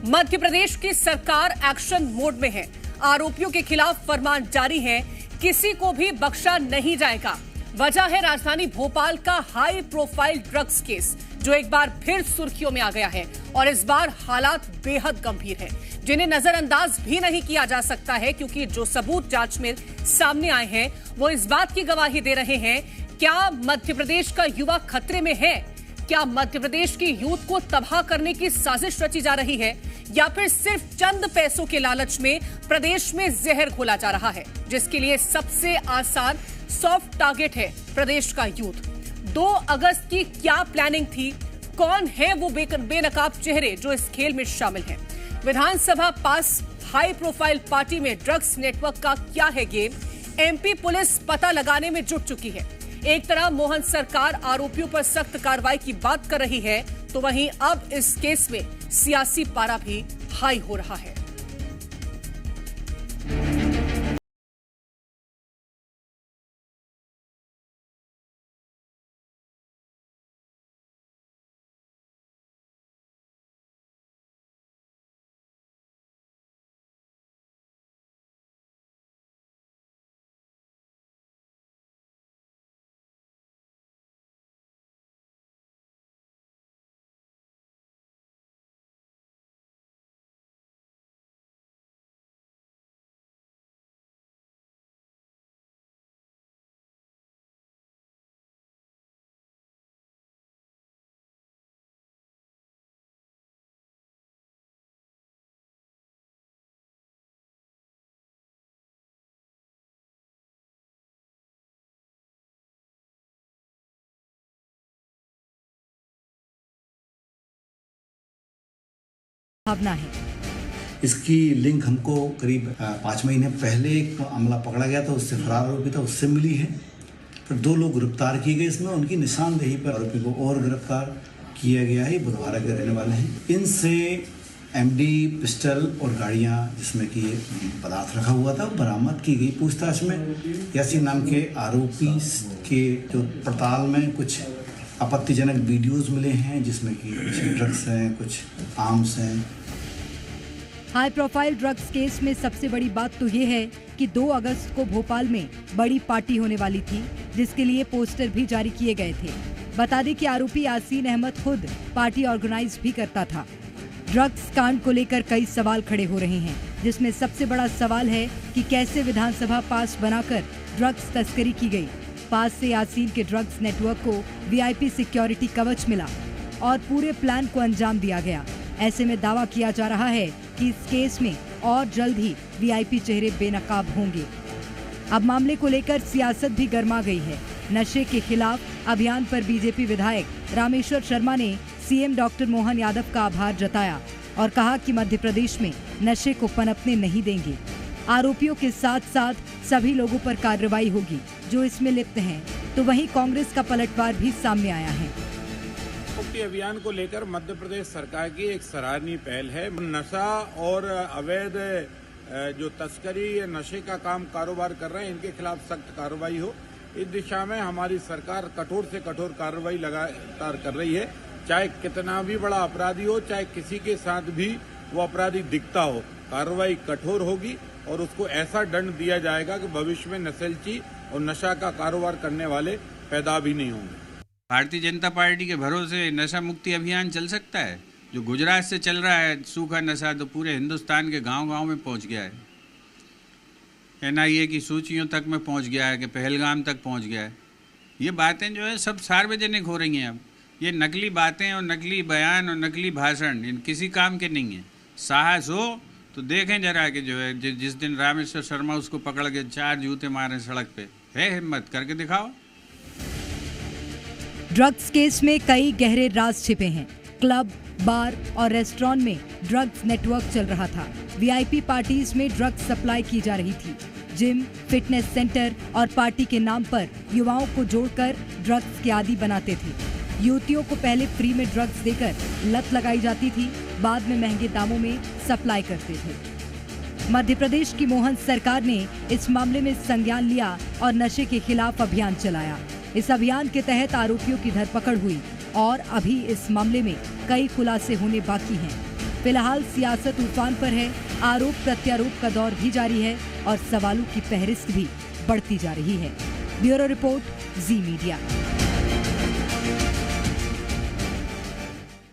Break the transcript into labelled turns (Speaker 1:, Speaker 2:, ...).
Speaker 1: मध्य प्रदेश की सरकार action mode में है। आरोपियों के खिलाफ फरमान जारी है, किसी को भी बख्शा नहीं जाएगा। वजह है राजधानी भोपाल का हाई प्रोफाइल ड्रग्स केस, जो एक बार फिर सुर्खियों में आ गया है और इस बार हालात बेहद गंभीर हैं, जिन्हें नजरअंदाज भी नहीं किया जा सकता है, क्योंकि जो सबूत जांच में सामने आए हैं वो इस बात की गवाही दे रहे हैं, क्या मध्य प्रदेश का युवा खतरे में है? क्या मध्य प्रदेश की यूथ को तबाह करने की साजिश रची जा रही है, या फिर सिर्फ चंद पैसों के लालच में प्रदेश में जहर घोला जा रहा है, जिसके लिए सबसे आसान सॉफ्ट टारगेट है प्रदेश का यूथ? 2 अगस्त की क्या प्लानिंग थी? कौन है वो बेनकाब चेहरे जो इस खेल में शामिल हैं? विधानसभा पास हाई प्रोफाइल पार्टी में ड्रग्स नेटवर्क का क्या है गेम? एमपी पुलिस पता लगाने में जुट चुकी है। एक तरह मोहन सरकार आरोपियों पर सख्त कार्रवाई की बात कर रही है, तो वहीं अब इस केस में सियासी पारा भी हाई हो रहा है।
Speaker 2: भावना है।
Speaker 3: इसकी लिंक हमको करीब 5 महीने पहले एक अमला पकड़ा गया था, उससे फरार आरोपी था, उससे मिली है। फिर 2 लोग गिरफ्तार किए गए इसमें, उनकी निशानदेही पर आरोपी को और गिरफ्तार किया गया है। बुधवार के रहने वाले हैं। इनसे एमडी पिस्टल और गाड़ियां जिसमें कि पदार्थ रखा हुआ था बरामद की गई। पूछताछ में यासीन नाम के आरोपी के जो पड़ताल में कुछ आपत्तिजनक वीडियोस मिले हैं, जिसमें कि कुछ ड्रग्स हैं, कुछ आर्म्स हैं।
Speaker 2: हाई प्रोफाइल ड्रग्स केस में सबसे बड़ी बात तो ये है कि 2 अगस्त को भोपाल में बड़ी पार्टी होने वाली थी, जिसके लिए पोस्टर भी जारी किए गए थे। बता दें कि आरोपी यासीन अहमद खुद पार्टी ऑर्गेनाइज भी करता था। ड्रग्स कांड को लेकर कई सवाल खड़े हो रहे हैं, जिसमें सबसे बड़ा सवाल है कि कैसे विधानसभा पास बनाकर ड्रग्स तस्करी की गई। पास से यासीन के ड्रग्स नेटवर्क को वीआईपी सिक्योरिटी कवच मिला और पूरे प्लान को अंजाम दिया गया। ऐसे में दावा किया जा रहा है कि इस केस में और जल्द ही वीआईपी चेहरे बेनकाब होंगे। अब मामले को लेकर सियासत भी गर्मा गई है। नशे के खिलाफ अभियान पर बीजेपी विधायक रामेश्वर शर्मा ने सीएम डॉक्टर मोहन यादव का आभार जताया और कहा कि मध्य प्रदेश में नशे को पनपने नहीं देंगे। आरोपियों के साथ साथ सभी लोगों पर कार्रवाई होगी जो इसमें लिप्त हैं। तो वहीं कांग्रेस का पलटवार भी सामने आया है।
Speaker 4: मुक्ति अभियान को लेकर मध्य प्रदेश सरकार की एक सराहनीय पहल है। नशा और अवैध जो तस्करी नशे का काम कारोबार कर रहे हैं, इनके खिलाफ सख्त कार्रवाई हो, इस दिशा में हमारी सरकार कठोर से कठोर कार्रवाई लगातार कर रही है। चाहे कितना भी बड़ा अपराधी हो, चाहे किसी के साथ भी वो अपराधी दिखता हो, कार्रवाई कठोर होगी और उसको ऐसा दंड दिया जाएगा कि भविष्य में नशेलची और नशा का कारोबार करने वाले पैदा भी नहीं होंगे।
Speaker 5: भारतीय जनता पार्टी के भरोसे नशा मुक्ति अभियान चल सकता है? जो गुजरात से चल रहा है सूखा नशा, तो पूरे हिंदुस्तान के गांव-गांव में पहुंच गया है। एनआईए की सूचियों तक में पहुंच गया है कि पहलगाम तक पहुंच गया है। ये बातें जो है सब सार्वजनिक हो रही हैं। अब ये नकली बातें और नकली बयान और नकली भाषण इन किसी काम के नहीं है। साहस हो तो देखें जरा कि जो है जिस दिन रामेश्वर शर्मा उसको पकड़ के 4 जूते मारे सड़क पे, है हिम्मत करके दिखाओ।
Speaker 2: ड्रग्स केस में कई गहरे राज छिपे हैं। क्लब, बार और रेस्टोरेंट में ड्रग्स नेटवर्क चल रहा था। वीआईपी पार्टीज में ड्रग्स सप्लाई की जा रही थी। जिम, फिटनेस सेंटर और पार्टी के नाम पर युवाओं को जोड़कर ड्रग्स के आदी बनाते थे। युवतियों को पहले फ्री में ड्रग्स देकर लत लगाई जाती थी, बाद में महंगे दामों में सप्लाई करते थे। मध्य प्रदेश की मोहन सरकार ने इस मामले में संज्ञान लिया और नशे के खिलाफ अभियान चलाया। इस अभियान के तहत आरोपियों की धरपकड़ हुई और अभी इस मामले में कई खुलासे होने बाकी हैं। फिलहाल सियासत उफान पर है, आरोप प्रत्यारोप का दौर भी जारी है और सवालों की फहरिस्त भी बढ़ती जा रही है। ब्यूरो रिपोर्ट, जी मीडिया।